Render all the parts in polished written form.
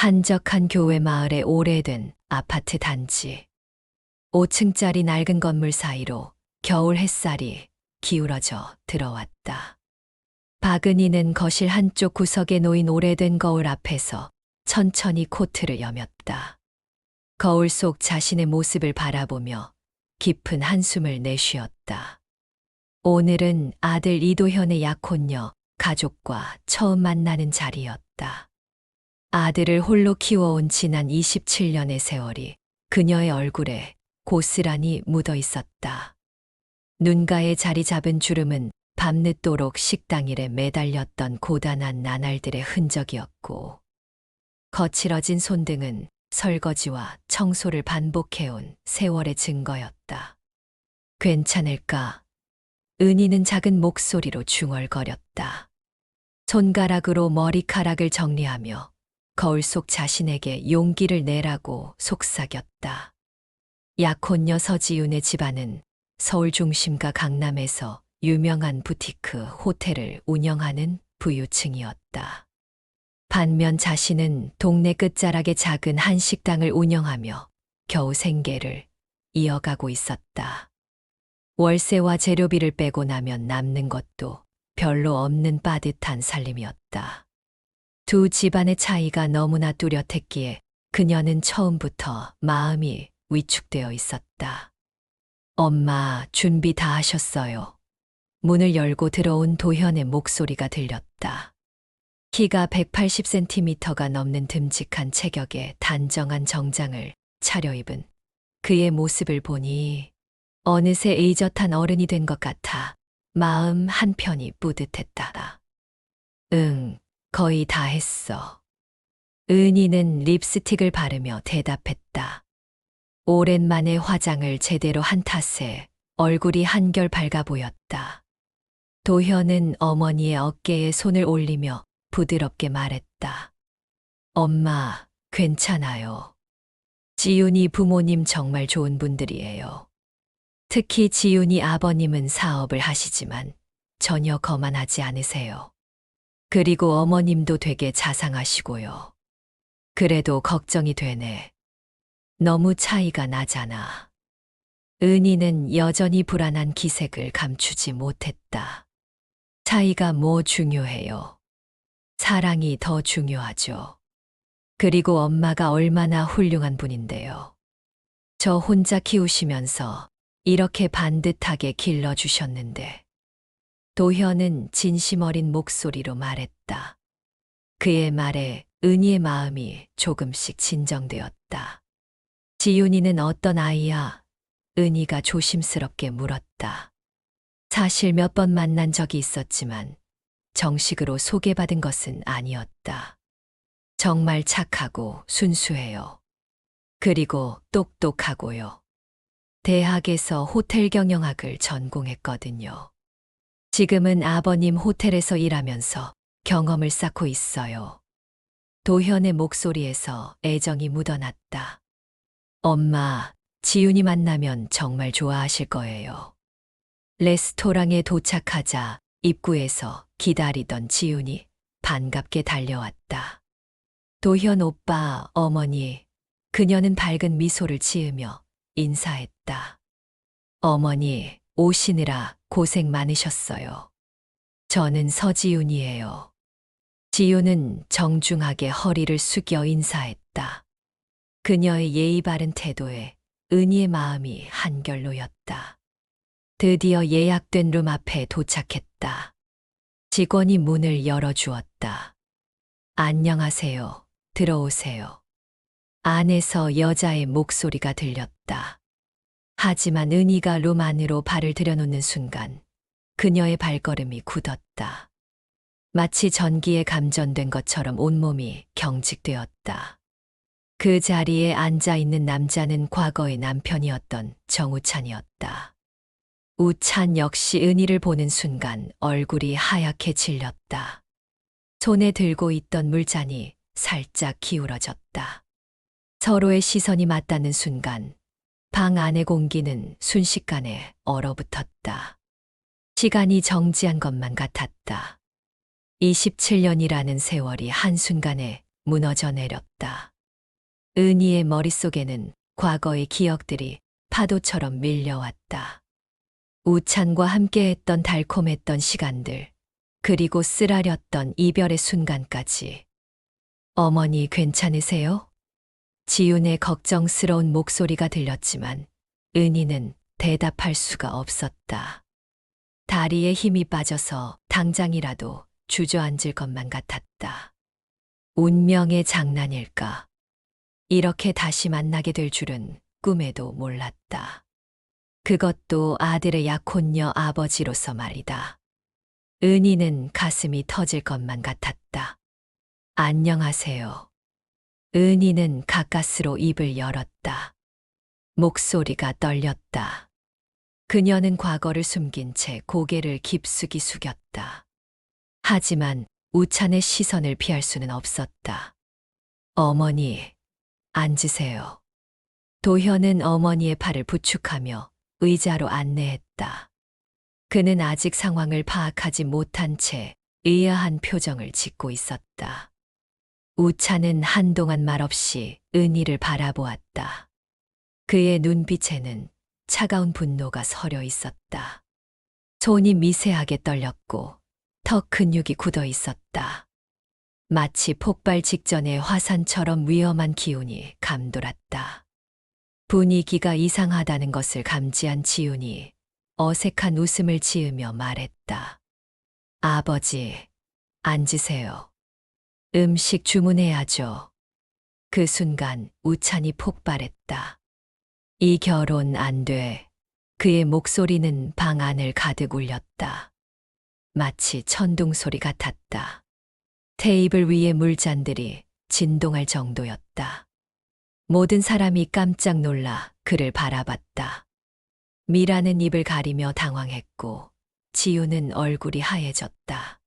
한적한 교회 마을의 오래된 아파트 단지. 5층짜리 낡은 건물 사이로 겨울 햇살이 기울어져 들어왔다. 박은희는 거실 한쪽 구석에 놓인 오래된 거울 앞에서 천천히 코트를 여몄다. 거울 속 자신의 모습을 바라보며 깊은 한숨을 내쉬었다. 오늘은 아들 이도현의 약혼녀 가족과 처음 만나는 자리였다. 아들을 홀로 키워온 지난 27년의 세월이 그녀의 얼굴에 고스란히 묻어 있었다. 눈가에 자리 잡은 주름은 밤늦도록 식당 일에 매달렸던 고단한 나날들의 흔적이었고, 거칠어진 손등은 설거지와 청소를 반복해온 세월의 증거였다. 괜찮을까? 은희는 작은 목소리로 중얼거렸다. 손가락으로 머리카락을 정리하며 거울 속 자신에게 용기를 내라고 속삭였다. 약혼녀 서지윤의 집안은 서울 중심과 강남에서 유명한 부티크 호텔을 운영하는 부유층이었다. 반면 자신은 동네 끝자락의 작은 한식당을 운영하며 겨우 생계를 이어가고 있었다. 월세와 재료비를 빼고 나면 남는 것도 별로 없는 빠듯한 살림이었다. 두 집안의 차이가 너무나 뚜렷했기에 그녀는 처음부터 마음이 위축되어 있었다. 엄마, 준비 다 하셨어요. 문을 열고 들어온 도현의 목소리가 들렸다. 키가 180cm가 넘는 듬직한 체격에 단정한 정장을 차려입은 그의 모습을 보니 어느새 의젓한 어른이 된 것 같아 마음 한편이 뿌듯했다. 응, 거의 다 했어. 은희는 립스틱을 바르며 대답했다. 오랜만에 화장을 제대로 한 탓에 얼굴이 한결 밝아 보였다. 도현은 어머니의 어깨에 손을 올리며 부드럽게 말했다. 엄마, 괜찮아요. 지윤이 부모님 정말 좋은 분들이에요. 특히 지윤이 아버님은 사업을 하시지만 전혀 거만하지 않으세요. 그리고 어머님도 되게 자상하시고요. 그래도 걱정이 되네. 너무 차이가 나잖아. 은희는 여전히 불안한 기색을 감추지 못했다. 차이가 뭐 중요해요. 사랑이 더 중요하죠. 그리고 엄마가 얼마나 훌륭한 분인데요. 저 혼자 키우시면서 이렇게 반듯하게 길러주셨는데. 도현은 진심 어린 목소리로 말했다. 그의 말에 은희의 마음이 조금씩 진정되었다. 지윤이는 어떤 아이야? 은희가 조심스럽게 물었다. 사실 몇 번 만난 적이 있었지만 정식으로 소개받은 것은 아니었다. 정말 착하고 순수해요. 그리고 똑똑하고요. 대학에서 호텔 경영학을 전공했거든요. 지금은 아버님 호텔에서 일하면서 경험을 쌓고 있어요. 도현의 목소리에서 애정이 묻어났다. 엄마, 지윤이 만나면 정말 좋아하실 거예요. 레스토랑에 도착하자 입구에서 기다리던 지윤이 반갑게 달려왔다. 도현 오빠, 어머니, 그녀는 밝은 미소를 지으며 인사했다. 어머니, 오시느라 고생 많으셨어요. 저는 서지윤이에요. 지윤은 정중하게 허리를 숙여 인사했다. 그녀의 예의 바른 태도에 은희의 마음이 한결 놓였다. 드디어 예약된 룸 앞에 도착했다. 직원이 문을 열어주었다. 안녕하세요. 들어오세요. 안에서 여자의 목소리가 들렸다. 하지만 은희가 룸 안으로 발을 들여놓는 순간 그녀의 발걸음이 굳었다. 마치 전기에 감전된 것처럼 온몸이 경직되었다. 그 자리에 앉아있는 남자는 과거의 남편이었던 정우찬이었다. 우찬 역시 은희를 보는 순간 얼굴이 하얗게 질렸다. 손에 들고 있던 물잔이 살짝 기울어졌다. 서로의 시선이 맞닿는 순간 방 안의 공기는 순식간에 얼어붙었다. 시간이 정지한 것만 같았다. 27년이라는 세월이 한순간에 무너져 내렸다. 은희의 머릿속에는 과거의 기억들이 파도처럼 밀려왔다. 우찬과 함께했던 달콤했던 시간들, 그리고 쓰라렸던 이별의 순간까지. 어머니 괜찮으세요? 지윤의 걱정스러운 목소리가 들렸지만 은희는 대답할 수가 없었다. 다리에 힘이 빠져서 당장이라도 주저앉을 것만 같았다. 운명의 장난일까? 이렇게 다시 만나게 될 줄은 꿈에도 몰랐다. 그것도 아들의 약혼녀 아버지로서 말이다. 은희는 가슴이 터질 것만 같았다. 안녕하세요. 은희는 가까스로 입을 열었다. 목소리가 떨렸다. 그녀는 과거를 숨긴 채 고개를 깊숙이 숙였다. 하지만 우찬의 시선을 피할 수는 없었다. 어머니, 앉으세요. 도현은 어머니의 팔을 부축하며 의자로 안내했다. 그는 아직 상황을 파악하지 못한 채 의아한 표정을 짓고 있었다. 우찬은 한동안 말없이 은희를 바라보았다. 그의 눈빛에는 차가운 분노가 서려 있었다. 손이 미세하게 떨렸고 턱 근육이 굳어 있었다. 마치 폭발 직전의 화산처럼 위험한 기운이 감돌았다. 분위기가 이상하다는 것을 감지한 지훈이 어색한 웃음을 지으며 말했다. 아버지, 앉으세요. 음식 주문해야죠. 그 순간 우찬이 폭발했다. 이 결혼 안 돼. 그의 목소리는 방 안을 가득 울렸다. 마치 천둥 소리 같았다. 테이블 위의 물잔들이 진동할 정도였다. 모든 사람이 깜짝 놀라 그를 바라봤다. 미라는 입을 가리며 당황했고 지우는 얼굴이 하얘졌다.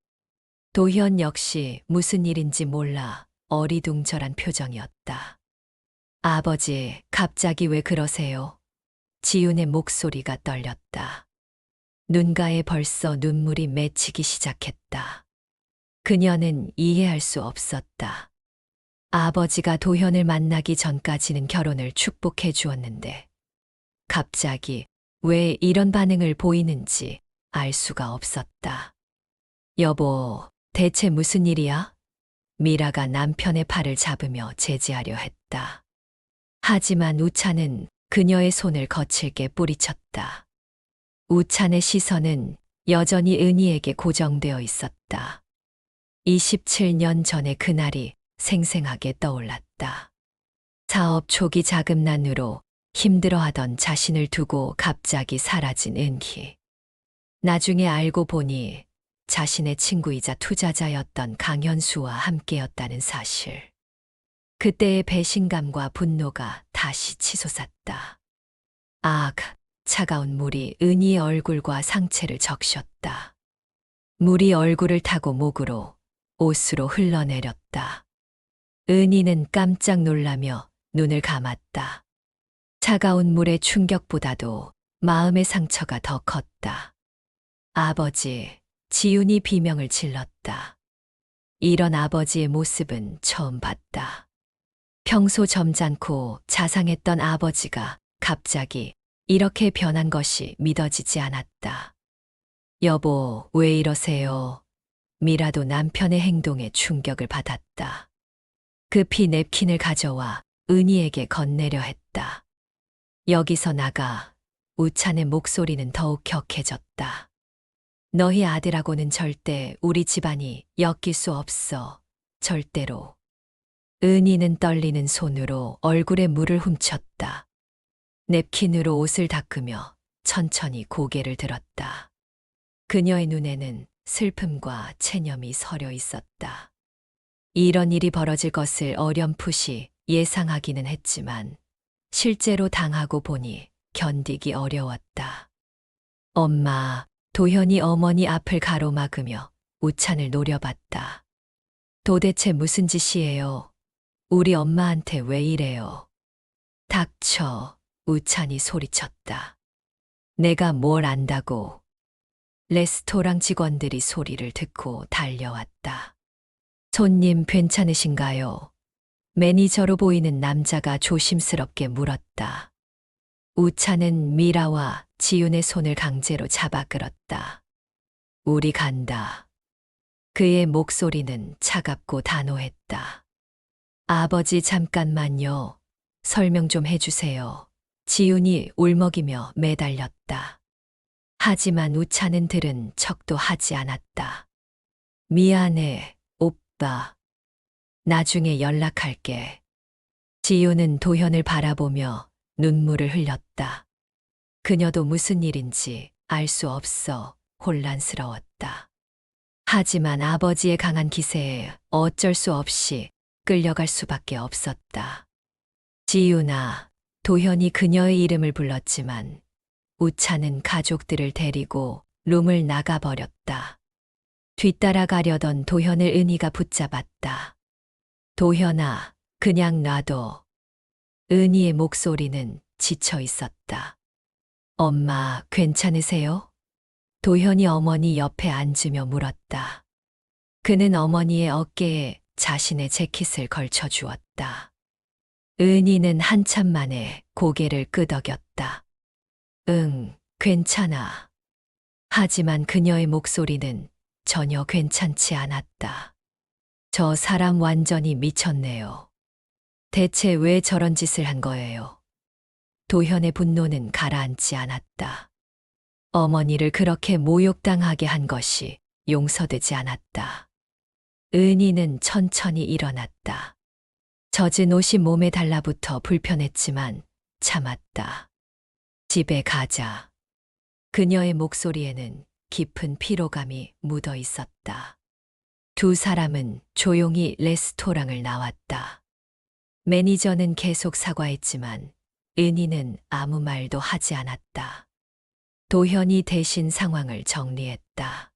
도현 역시 무슨 일인지 몰라 어리둥절한 표정이었다. 아버지, 갑자기 왜 그러세요? 지훈의 목소리가 떨렸다. 눈가에 벌써 눈물이 맺히기 시작했다. 그녀는 이해할 수 없었다. 아버지가 도현을 만나기 전까지는 결혼을 축복해 주었는데 갑자기 왜 이런 반응을 보이는지 알 수가 없었다. 여보, 대체 무슨 일이야? 미라가 남편의 팔을 잡으며 제지하려 했다. 하지만 우찬은 그녀의 손을 거칠게 뿌리쳤다. 우찬의 시선은 여전히 은희에게 고정되어 있었다. 27년 전의 그날이 생생하게 떠올랐다. 사업 초기 자금난으로 힘들어하던 자신을 두고 갑자기 사라진 은희. 나중에 알고 보니 자신의 친구이자 투자자였던 강현수와 함께였다는 사실. 그때의 배신감과 분노가 다시 치솟았다. 차가운 물이 은희의 얼굴과 상체를 적셨다. 물이 얼굴을 타고 목으로, 옷으로 흘러내렸다. 은희는 깜짝 놀라며 눈을 감았다. 차가운 물의 충격보다도 마음의 상처가 더 컸다. 아버지, 지훈이 비명을 질렀다. 이런 아버지의 모습은 처음 봤다. 평소 점잖고 자상했던 아버지가 갑자기 이렇게 변한 것이 믿어지지 않았다. 여보, 왜 이러세요? 미라도 남편의 행동에 충격을 받았다. 급히 냅킨을 가져와 은희에게 건네려 했다. 여기서 나가. 우찬의 목소리는 더욱 격해졌다. 너희 아들하고는 절대 우리 집안이 엮일 수 없어. 절대로. 은희는 떨리는 손으로 얼굴에 물을 훔쳤다. 냅킨으로 옷을 닦으며 천천히 고개를 들었다. 그녀의 눈에는 슬픔과 체념이 서려 있었다. 이런 일이 벌어질 것을 어렴풋이 예상하기는 했지만 실제로 당하고 보니 견디기 어려웠다. 엄마, 도현이 어머니 앞을 가로막으며 우찬을 노려봤다. 도대체 무슨 짓이에요? 우리 엄마한테 왜 이래요? 닥쳐, 우찬이 소리쳤다. 내가 뭘 안다고. 레스토랑 직원들이 소리를 듣고 달려왔다. 손님 괜찮으신가요? 매니저로 보이는 남자가 조심스럽게 물었다. 우찬은 미라와 지윤의 손을 강제로 잡아 끌었다. 우리 간다. 그의 목소리는 차갑고 단호했다. 아버지 잠깐만요. 설명 좀 해주세요. 지윤이 울먹이며 매달렸다. 하지만 우찬은 들은 척도 하지 않았다. 미안해, 오빠. 나중에 연락할게. 지윤은 도현을 바라보며 눈물을 흘렸다. 그녀도 무슨 일인지 알 수 없어 혼란스러웠다. 하지만 아버지의 강한 기세에 어쩔 수 없이 끌려갈 수밖에 없었다. 지윤아, 도현이 그녀의 이름을 불렀지만 우찬은 가족들을 데리고 룸을 나가버렸다. 뒤따라가려던 도현을 은희가 붙잡았다. 도현아, 그냥 놔둬. 은희의 목소리는 지쳐 있었다. 엄마, 괜찮으세요? 도현이 어머니 옆에 앉으며 물었다. 그는 어머니의 어깨에 자신의 재킷을 걸쳐 주었다. 은희는 한참 만에 고개를 끄덕였다. 응, 괜찮아. 하지만 그녀의 목소리는 전혀 괜찮지 않았다. 저 사람 완전히 미쳤네요. 대체 왜 저런 짓을 한 거예요? 도현의 분노는 가라앉지 않았다. 어머니를 그렇게 모욕당하게 한 것이 용서되지 않았다. 은희는 천천히 일어났다. 젖은 옷이 몸에 달라붙어 불편했지만 참았다. 집에 가자. 그녀의 목소리에는 깊은 피로감이 묻어 있었다. 두 사람은 조용히 레스토랑을 나왔다. 매니저는 계속 사과했지만 은희는 아무 말도 하지 않았다. 도현이 대신 상황을 정리했다.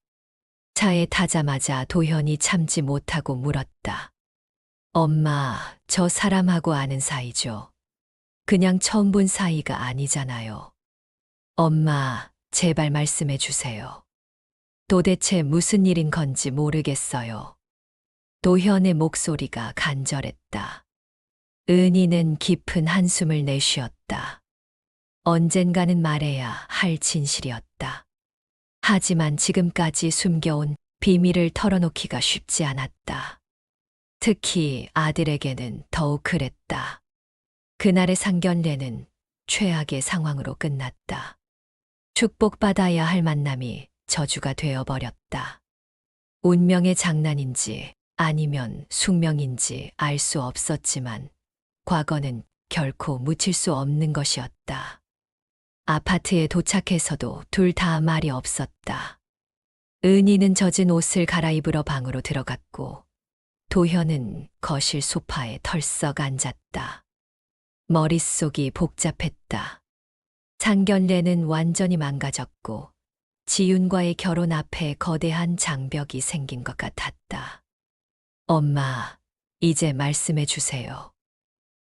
차에 타자마자 도현이 참지 못하고 물었다. 엄마, 저 사람하고 아는 사이죠? 그냥 처음 본 사이가 아니잖아요. 엄마, 제발 말씀해 주세요. 도대체 무슨 일인 건지 모르겠어요. 도현의 목소리가 간절했다. 은희는 깊은 한숨을 내쉬었다. 언젠가는 말해야 할 진실이었다. 하지만 지금까지 숨겨온 비밀을 털어놓기가 쉽지 않았다. 특히 아들에게는 더욱 그랬다. 그날의 상견례는 최악의 상황으로 끝났다. 축복받아야 할 만남이 저주가 되어버렸다. 운명의 장난인지 아니면 숙명인지 알 수 없었지만 과거는 결코 묻힐 수 없는 것이었다. 아파트에 도착해서도 둘 다 말이 없었다. 은희는 젖은 옷을 갈아입으러 방으로 들어갔고 도현은 거실 소파에 털썩 앉았다. 머릿속이 복잡했다. 상견례는 완전히 망가졌고 지윤과의 결혼 앞에 거대한 장벽이 생긴 것 같았다. 엄마, 이제 말씀해 주세요.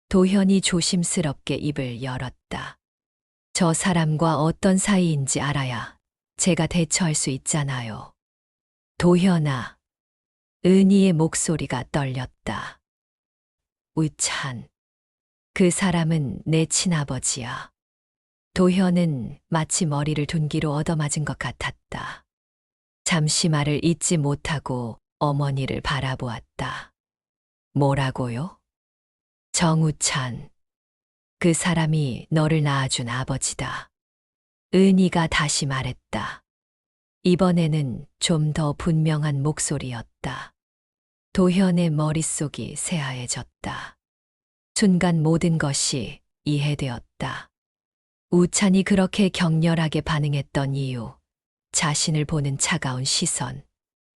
도현이 조심스럽게 입을 열었다. 저 사람과 어떤 사이인지 알아야 제가 대처할 수 있잖아요. 도현아. 은희의 목소리가 떨렸다. 우찬. 그 사람은 내 친아버지야. 도현은 마치 머리를 둔기로 얻어맞은 것 같았다. 잠시 말을 잇지 못하고 어머니를 바라보았다. 뭐라고요? 정우찬. 그 사람이 너를 낳아준 아버지다. 은희가 다시 말했다. 이번에는 좀 더 분명한 목소리였다. 도현의 머릿속이 새하얘졌다. 순간 모든 것이 이해되었다. 우찬이 그렇게 격렬하게 반응했던 이유, 자신을 보는 차가운 시선,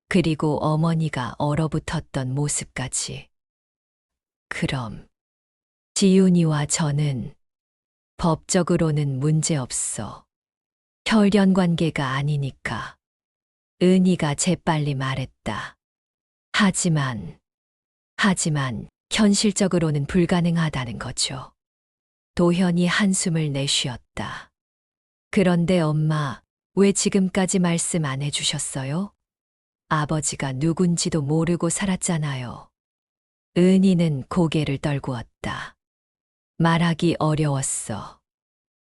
그리고 어머니가 얼어붙었던 모습까지. 그럼 지윤이와 저는 법적으로는 문제없어. 혈연 관계가 아니니까. 은희가 재빨리 말했다. 하지만 현실적으로는 불가능하다는 거죠. 도현이 한숨을 내쉬었다. 그런데 엄마, 왜 지금까지 말씀 안 해주셨어요? 아버지가 누군지도 모르고 살았잖아요. 은희는 고개를 떨구었다. 말하기 어려웠어.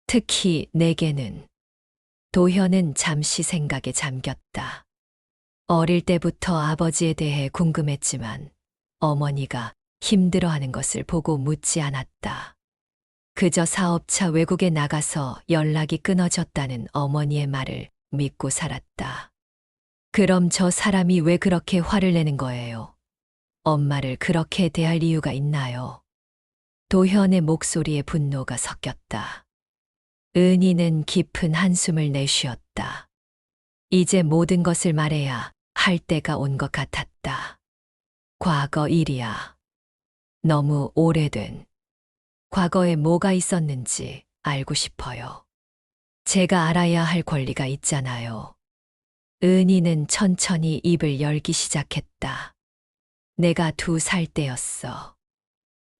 특히 내게는. 도현은 잠시 생각에 잠겼다. 어릴 때부터 아버지에 대해 궁금했지만 어머니가 힘들어하는 것을 보고 묻지 않았다. 그저 사업차 외국에 나가서 연락이 끊어졌다는 어머니의 말을 믿고 살았다. 그럼 저 사람이 왜 그렇게 화를 내는 거예요? 엄마를 그렇게 대할 이유가 있나요? 도현의 목소리에 분노가 섞였다. 은희는 깊은 한숨을 내쉬었다. 이제 모든 것을 말해야 할 때가 온 것 같았다. 과거 일이야. 너무 오래된. 과거에 뭐가 있었는지 알고 싶어요. 제가 알아야 할 권리가 있잖아요. 은희는 천천히 입을 열기 시작했다. 내가 2살 때였어.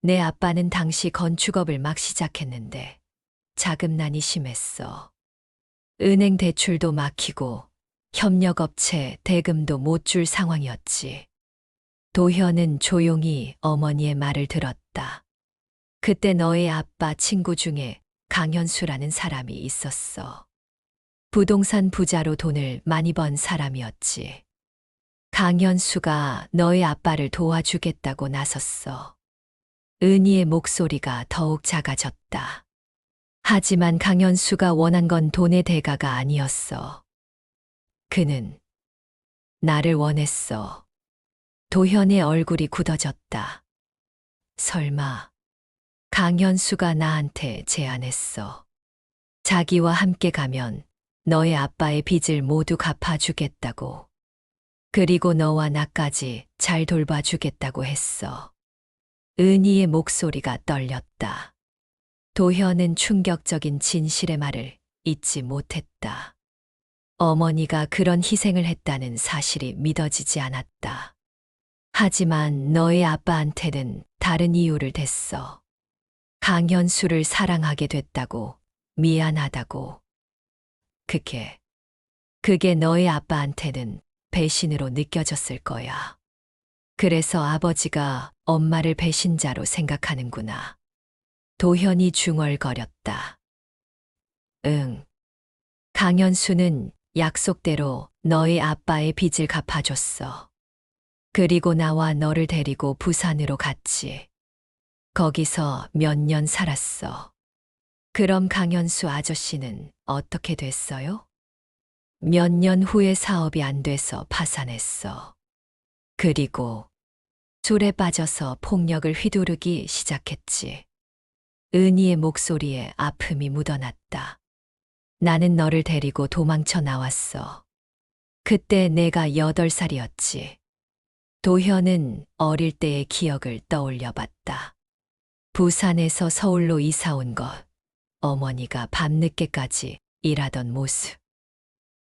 내 아빠는 당시 건축업을 막 시작했는데 자금난이 심했어. 은행 대출도 막히고 협력업체 대금도 못 줄 상황이었지. 도현은 조용히 어머니의 말을 들었다. 그때 너의 아빠 친구 중에 강현수라는 사람이 있었어. 부동산 부자로 돈을 많이 번 사람이었지. 강현수가 너의 아빠를 도와주겠다고 나섰어. 은희의 목소리가 더욱 작아졌다. 하지만 강현수가 원한 건 돈의 대가가 아니었어. 그는 나를 원했어. 도현의 얼굴이 굳어졌다. 설마 강현수가 나한테 제안했어. 자기와 함께 가면 너의 아빠의 빚을 모두 갚아주겠다고. 그리고 너와 나까지 잘 돌봐주겠다고 했어. 은희의 목소리가 떨렸다. 도현은 충격적인 진실의 말을 잊지 못했다. 어머니가 그런 희생을 했다는 사실이 믿어지지 않았다. 하지만 너의 아빠한테는 다른 이유를 댔어. 강현수를 사랑하게 됐다고, 미안하다고. 그게 너의 아빠한테는 배신으로 느껴졌을 거야. 그래서 아버지가 엄마를 배신자로 생각하는구나. 도현이 중얼거렸다. 응. 강현수는 약속대로 너의 아빠의 빚을 갚아줬어. 그리고 나와 너를 데리고 부산으로 갔지. 거기서 몇 년 살았어. 그럼 강현수 아저씨는 어떻게 됐어요? 몇 년 후에 사업이 안 돼서 파산했어. 그리고 술에 빠져서 폭력을 휘두르기 시작했지. 은희의 목소리에 아픔이 묻어났다. 나는 너를 데리고 도망쳐 나왔어. 그때 내가 8살이었지. 도현은 어릴 때의 기억을 떠올려 봤다. 부산에서 서울로 이사 온 것, 어머니가 밤늦게까지 일하던 모습.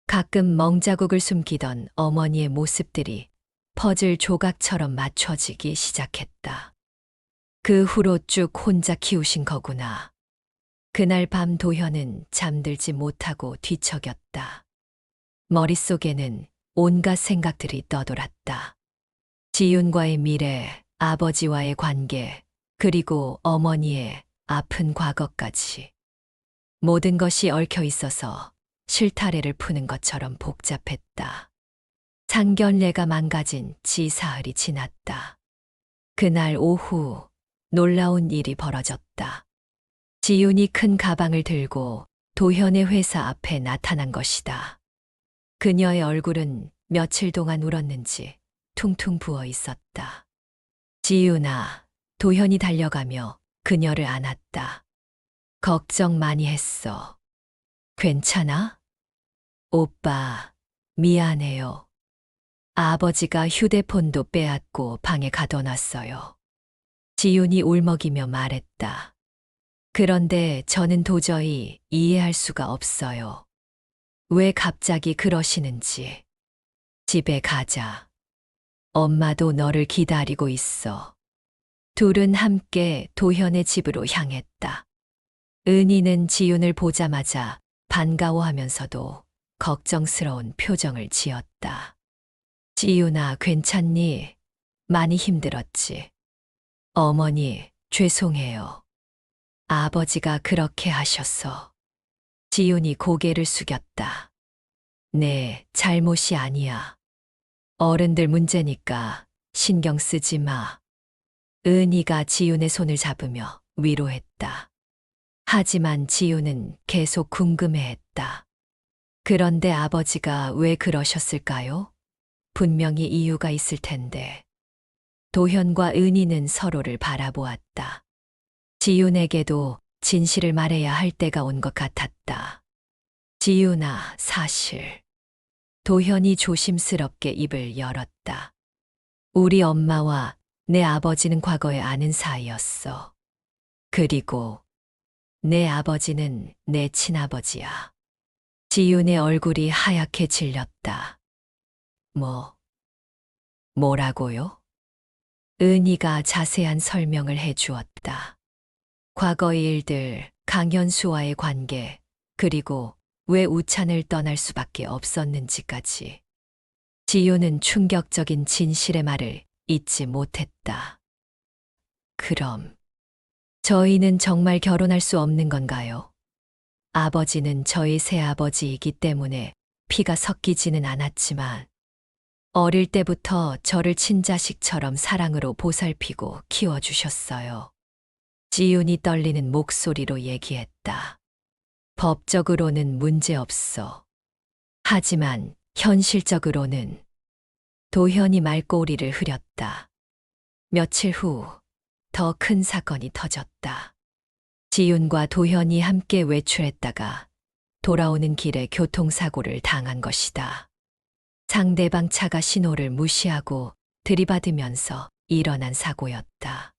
가끔 멍자국을 숨기던 어머니의 모습들이 퍼즐 조각처럼 맞춰지기 시작했다. 그 후로 쭉 혼자 키우신 거구나. 그날 밤 도현은 잠들지 못하고 뒤척였다. 머릿속에는 온갖 생각들이 떠돌았다. 지윤과의 미래, 아버지와의 관계, 그리고 어머니의 아픈 과거까지. 모든 것이 얽혀 있어서 실타래를 푸는 것처럼 복잡했다. 상견례가 망가진 지 사흘이 지났다. 그날 오후 놀라운 일이 벌어졌다. 지윤이 큰 가방을 들고 도현의 회사 앞에 나타난 것이다. 그녀의 얼굴은 며칠 동안 울었는지 퉁퉁 부어 있었다. 지윤아, 도현이 달려가며 그녀를 안았다. 걱정 많이 했어. 괜찮아? 오빠, 미안해요. 아버지가 휴대폰도 빼앗고 방에 가둬놨어요. 지윤이 울먹이며 말했다. 그런데 저는 도저히 이해할 수가 없어요. 왜 갑자기 그러시는지. 집에 가자. 엄마도 너를 기다리고 있어. 둘은 함께 도현의 집으로 향했다. 은희는 지윤을 보자마자 반가워하면서도 걱정스러운 표정을 지었다. 지윤아, 괜찮니? 많이 힘들었지. 어머니, 죄송해요. 아버지가 그렇게 하셨어. 지윤이 고개를 숙였다. 네, 잘못이 아니야. 어른들 문제니까 신경 쓰지 마. 은희가 지윤의 손을 잡으며 위로했다. 하지만 지윤은 계속 궁금해했다. 그런데 아버지가 왜 그러셨을까요? 분명히 이유가 있을 텐데. 도현과 은희는 서로를 바라보았다. 지윤에게도 진실을 말해야 할 때가 온 것 같았다. 지윤아, 사실. 도현이 조심스럽게 입을 열었다. 우리 엄마와 내 아버지는 과거에 아는 사이였어. 그리고 내 아버지는 내 친아버지야. 지윤의 얼굴이 하얗게 질렸다. 뭐라고요? 은희가 자세한 설명을 해 주었다. 과거의 일들, 강현수와의 관계, 그리고 왜 우찬을 떠날 수밖에 없었는지까지. 지효는 충격적인 진실의 말을 잊지 못했다. 그럼 저희는 정말 결혼할 수 없는 건가요? 아버지는 저희 새아버지이기 때문에 피가 섞이지는 않았지만 어릴 때부터 저를 친자식처럼 사랑으로 보살피고 키워주셨어요. 지윤이 떨리는 목소리로 얘기했다. 법적으로는 문제없어. 하지만 현실적으로는. 도현이 말꼬리를 흐렸다. 며칠 후 더 큰 사건이 터졌다. 지윤과 도현이 함께 외출했다가 돌아오는 길에 교통사고를 당한 것이다. 상대방 차가 신호를 무시하고 들이받으면서 일어난 사고였다.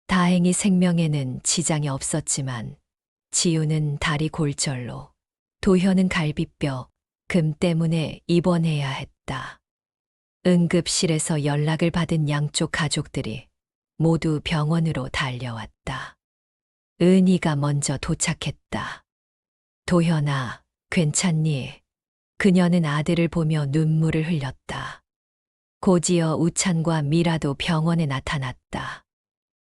다행히 생명에는 지장이 없었지만 지윤은 다리 골절로, 도현은 갈비뼈, 금 때문에 입원해야 했다. 응급실에서 연락을 받은 양쪽 가족들이 모두 병원으로 달려왔다. 은희가 먼저 도착했다. 도현아, 괜찮니? 그녀는 아들을 보며 눈물을 흘렸다. 곧이어 우찬과 미라도 병원에 나타났다.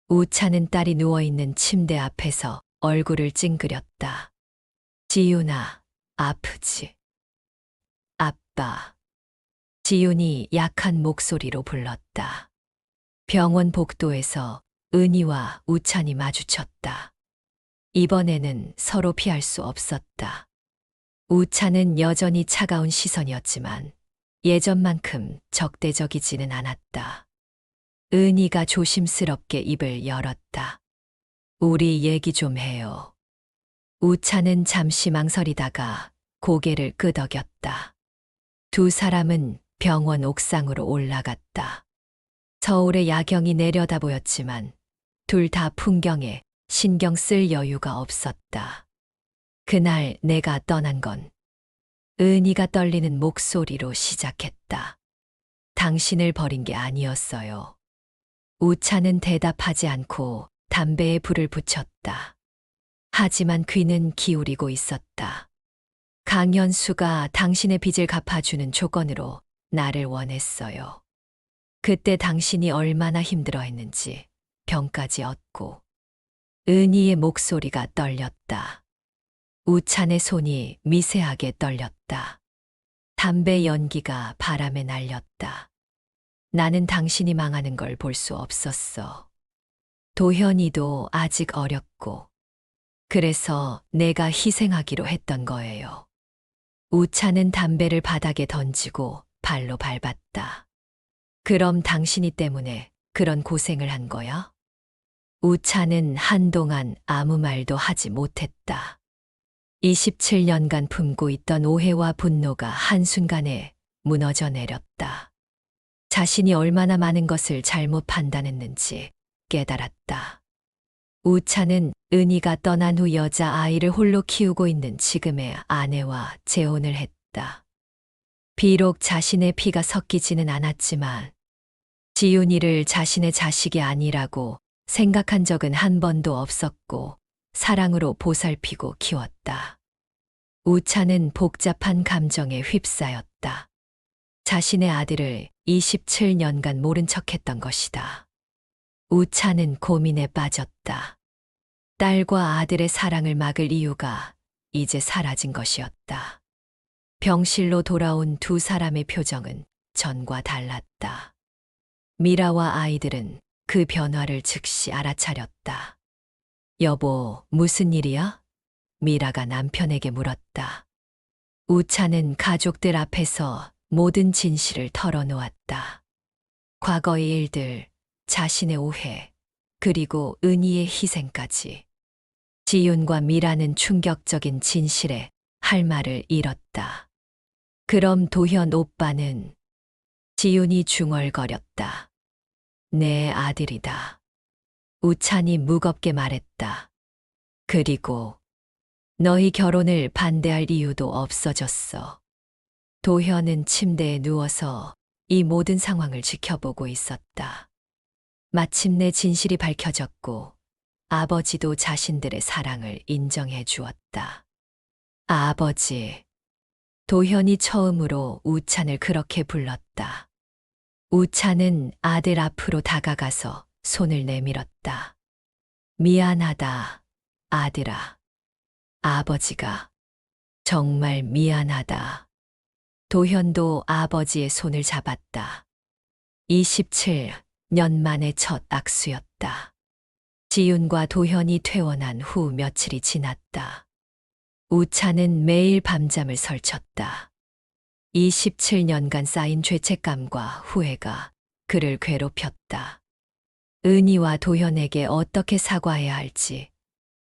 우찬은 딸이 누워있는 침대 앞에서 얼굴을 찡그렸다. 지윤아, 아프지? 아빠. 지윤이 약한 목소리로 불렀다. 병원 복도에서 은희와 우찬이 마주쳤다. 이번에는 서로 피할 수 없었다. 우찬은 여전히 차가운 시선이었지만 예전만큼 적대적이지는 않았다. 은희가 조심스럽게 입을 열었다. 우리 얘기 좀 해요. 우찬은 잠시 망설이다가 고개를 끄덕였다. 두 사람은 병원 옥상으로 올라갔다. 서울의 야경이 내려다 보였지만 둘 다 풍경에 신경 쓸 여유가 없었다. 그날 내가 떠난 건 은희가 떨리는 목소리로 시작했다. 당신을 버린 게 아니었어요. 우찬은 대답하지 않고 담배에 불을 붙였다. 하지만 귀는 기울이고 있었다. 강현수가 당신의 빚을 갚아주는 조건으로 나를 원했어요. 그때 당신이 얼마나 힘들어했는지 병까지 얻고. 은희의 목소리가 떨렸다. 우찬의 손이 미세하게 떨렸다. 담배 연기가 바람에 날렸다. 나는 당신이 망하는 걸 볼 수 없었어. 도현이도 아직 어렸고. 그래서 내가 희생하기로 했던 거예요. 우찬은 담배를 바닥에 던지고 발로 밟았다. 그럼 당신이 때문에 그런 고생을 한 거야? 우찬은 한동안 아무 말도 하지 못했다. 27년간 품고 있던 오해와 분노가 한순간에 무너져 내렸다. 자신이 얼마나 많은 것을 잘못 판단했는지 깨달았다. 우찬은 은희가 떠난 후 여자아이를 홀로 키우고 있는 지금의 아내와 재혼을 했다. 비록 자신의 피가 섞이지는 않았지만 지윤이를 자신의 자식이 아니라고 생각한 적은 한 번도 없었고 사랑으로 보살피고 키웠다. 우찬은 복잡한 감정에 휩싸였다. 자신의 아들을 27년간 모른 척했던 것이다. 우차는 고민에 빠졌다. 딸과 아들의 사랑을 막을 이유가 이제 사라진 것이었다. 병실로 돌아온 두 사람의 표정은 전과 달랐다. 미라와 아이들은 그 변화를 즉시 알아차렸다. 여보, 무슨 일이야? 미라가 남편에게 물었다. 우차는 가족들 앞에서 모든 진실을 털어놓았다. 과거의 일들, 자신의 오해, 그리고 은희의 희생까지. 지윤과 미라는 충격적인 진실에 할 말을 잃었다. 그럼 도현 오빠는? 지윤이 중얼거렸다. 내 아들이다. 우찬이 무겁게 말했다. 그리고 너희 결혼을 반대할 이유도 없어졌어. 도현은 침대에 누워서 이 모든 상황을 지켜보고 있었다. 마침내 진실이 밝혀졌고 아버지도 자신들의 사랑을 인정해 주었다. 아버지. 도현이 처음으로 우찬을 그렇게 불렀다. 우찬은 아들 앞으로 다가가서 손을 내밀었다. 미안하다, 아들아. 아버지가 정말 미안하다. 도현도 아버지의 손을 잡았다. 27년 만의 첫 악수였다. 지윤과 도현이 퇴원한 후 며칠이 지났다. 우차는 매일 밤잠을 설쳤다. 27년간 쌓인 죄책감과 후회가 그를 괴롭혔다. 은희와 도현에게 어떻게 사과해야 할지,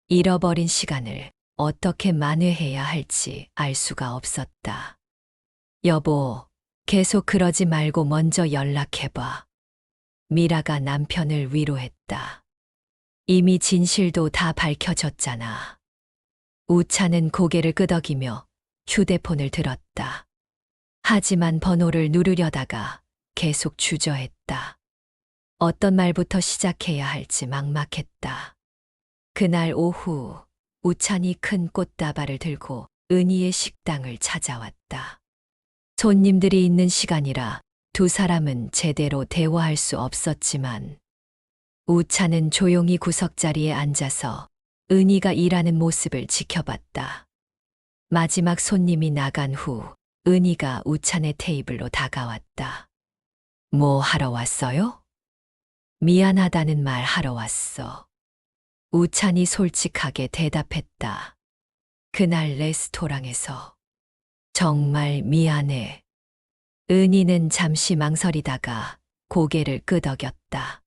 잃어버린 시간을 어떻게 만회해야 할지 알 수가 없었다. 여보, 계속 그러지 말고 먼저 연락해봐. 미라가 남편을 위로했다. 이미 진실도 다 밝혀졌잖아. 우차는 고개를 끄덕이며 휴대폰을 들었다. 하지만 번호를 누르려다가 계속 주저했다. 어떤 말부터 시작해야 할지 막막했다. 그날 오후 우찬이 큰 꽃다발을 들고 은희의 식당을 찾아왔다. 손님들이 있는 시간이라 두 사람은 제대로 대화할 수 없었지만 우찬은 조용히 구석자리에 앉아서 은희가 일하는 모습을 지켜봤다. 마지막 손님이 나간 후 은희가 우찬의 테이블로 다가왔다. 뭐 하러 왔어요? 미안하다는 말 하러 왔어. 우찬이 솔직하게 대답했다. 그날 레스토랑에서. 정말 미안해. 은희는 잠시 망설이다가 고개를 끄덕였다.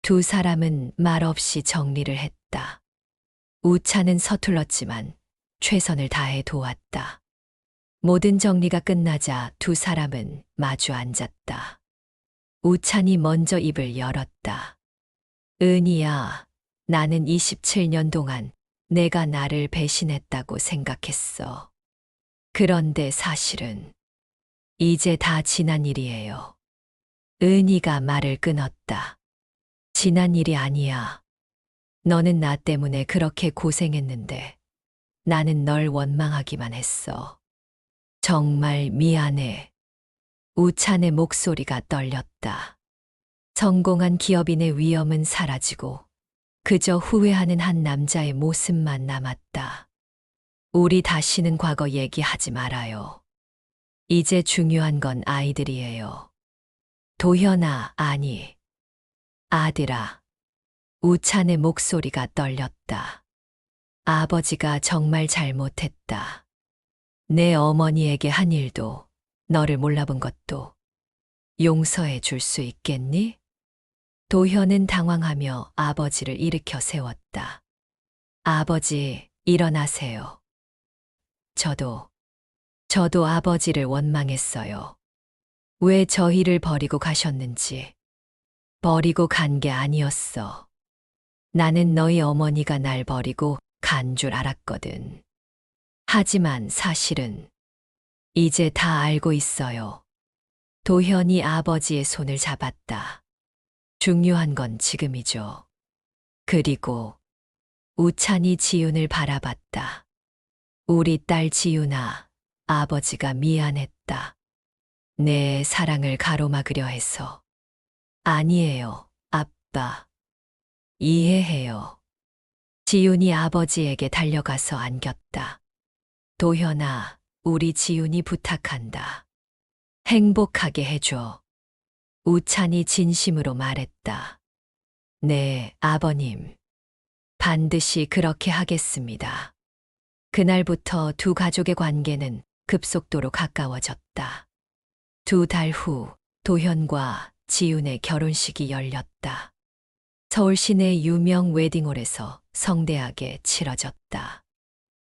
두 사람은 말없이 정리를 했다. 우찬은 서툴렀지만 최선을 다해 도왔다. 모든 정리가 끝나자 두 사람은 마주 앉았다. 우찬이 먼저 입을 열었다. 은희야, 나는 27년 동안 내가 나를 배신했다고 생각했어. 그런데 사실은 이제 다 지난 일이에요. 은희가 말을 끊었다. 지난 일이 아니야. 너는 나 때문에 그렇게 고생했는데 나는 널 원망하기만 했어. 정말 미안해. 우찬의 목소리가 떨렸다. 성공한 기업인의 위엄은 사라지고 그저 후회하는 한 남자의 모습만 남았다. 우리 다시는 과거 얘기하지 말아요. 이제 중요한 건 아이들이에요. 도현아, 아니. 아들아. 우찬의 목소리가 떨렸다. 아버지가 정말 잘못했다. 내 어머니에게 한 일도, 너를 몰라본 것도 용서해 줄 수 있겠니? 도현은 당황하며 아버지를 일으켜 세웠다. 아버지, 일어나세요. 저도 아버지를 원망했어요. 왜 저희를 버리고 가셨는지. 버리고 간 게 아니었어. 나는 너희 어머니가 날 버리고 간 줄 알았거든. 하지만 사실은 이제 다 알고 있어요. 도현이 아버지의 손을 잡았다. 중요한 건 지금이죠. 그리고 우찬이 지윤을 바라봤다. 우리 딸 지윤아, 아버지가 미안했다. 내 사랑을 가로막으려 해서. 아니에요, 아빠. 이해해요. 지윤이 아버지에게 달려가서 안겼다. 도현아, 우리 지윤이 부탁한다. 행복하게 해줘. 우찬이 진심으로 말했다. 네, 아버님. 반드시 그렇게 하겠습니다. 그날부터 두 가족의 관계는 급속도로 가까워졌다. 2달 후, 도현과 지윤의 결혼식이 열렸다. 서울 시내 유명 웨딩홀에서 성대하게 치러졌다.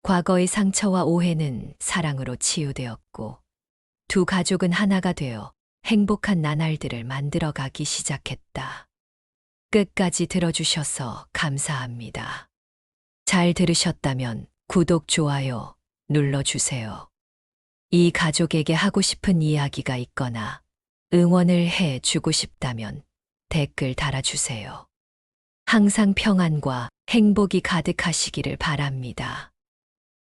과거의 상처와 오해는 사랑으로 치유되었고, 두 가족은 하나가 되어 행복한 나날들을 만들어가기 시작했다. 끝까지 들어주셔서 감사합니다. 잘 들으셨다면 구독, 좋아요 눌러주세요. 이 가족에게 하고 싶은 이야기가 있거나 응원을 해 주고 싶다면 댓글 달아주세요. 항상 평안과 행복이 가득하시기를 바랍니다.